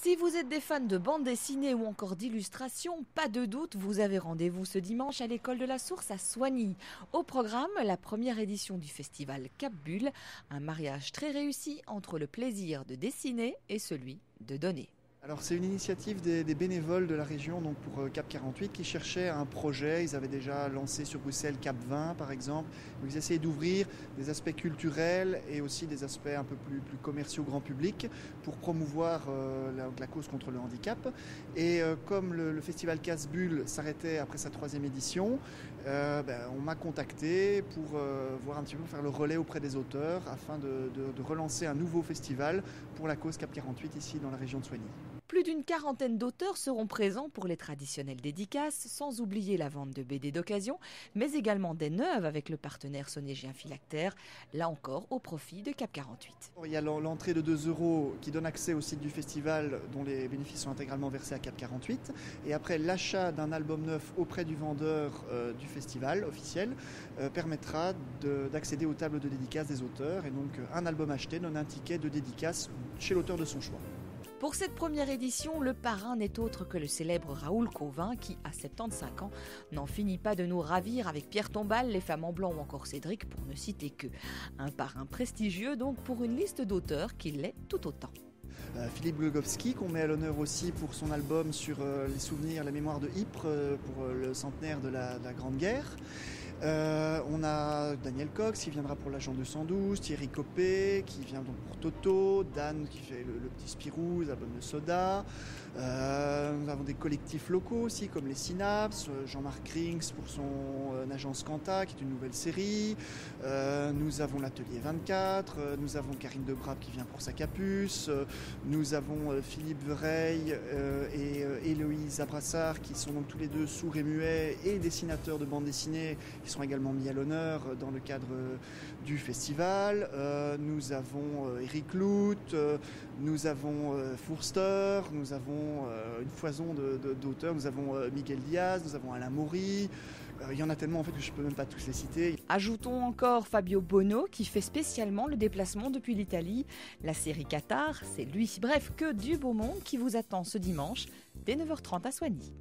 Si vous êtes des fans de bande dessinée ou encore d'illustration, pas de doute, vous avez rendez-vous ce dimanche à l'école de la Source à Soignies. Au programme, la première édition du festival Cap Bulle, un mariage très réussi entre le plaisir de dessiner et celui de donner. Alors c'est une initiative des bénévoles de la région donc pour Cap 48 qui cherchaient un projet. Ils avaient déjà lancé sur Bruxelles Cap 20 par exemple. Donc ils essayaient d'ouvrir des aspects culturels et aussi des aspects un peu plus commerciaux grand public pour promouvoir la cause contre le handicap. Et comme le festival Casse-Bulle s'arrêtait après sa 3e édition, on m'a contacté pour voir un petit peu, faire le relais auprès des auteurs afin de relancer un nouveau festival pour la cause Cap 48 ici dans la région de Soignies. Plus d'une quarantaine d'auteurs seront présents pour les traditionnelles dédicaces, sans oublier la vente de BD d'occasion, mais également des neuves avec le partenaire sonégien Philactère, là encore au profit de Cap 48. Il y a l'entrée de 2 € qui donne accès au site du festival dont les bénéfices sont intégralement versés à Cap 48. Et après, l'achat d'un album neuf auprès du vendeur du festival officiel permettra d'accéder aux tables de dédicaces des auteurs. Et donc un album acheté donne un ticket de dédicace chez l'auteur de son choix. Pour cette première édition, le parrain n'est autre que le célèbre Raoul Cauvin qui, à 75 ans, n'en finit pas de nous ravir avec Pierre Tombal, les Femmes en Blanc ou encore Cédric, pour ne citer que. Un parrain prestigieux donc pour une liste d'auteurs qui l'est tout autant. Philippe Glogowski, qu'on met à l'honneur aussi pour son album sur les souvenirs, la mémoire de Ypres pour le centenaire de la Grande Guerre. On a Daniel Cox qui viendra pour l'agent 212, Thierry Copé qui vient donc pour Toto, Dan qui fait le petit Spirou, l'album de Soda. Nous avons des collectifs locaux aussi comme les Synapses, Jean-Marc Rings pour son agence Quanta qui est une nouvelle série. Nous avons l'Atelier 24, nous avons Karine Debrab qui vient pour sa capuce, nous avons Philippe Vereil et Héloïse Abrassard qui sont donc tous les deux sourds et muets et dessinateurs de bande dessinée qui seront également mis à l'honneur dans le cadre du festival. Nous avons Eric Lout, nous avons Fourster, nous avons une foison d'auteurs, nous avons Miguel Diaz, nous avons Alain Maury. Il y en a tellement en fait que je ne peux même pas tous les citer. Ajoutons encore Fabio Bono qui fait spécialement le déplacement depuis l'Italie. La série Qatar, c'est lui. Bref, que du beau monde qui vous attend ce dimanche dès 9h30 à Soignies.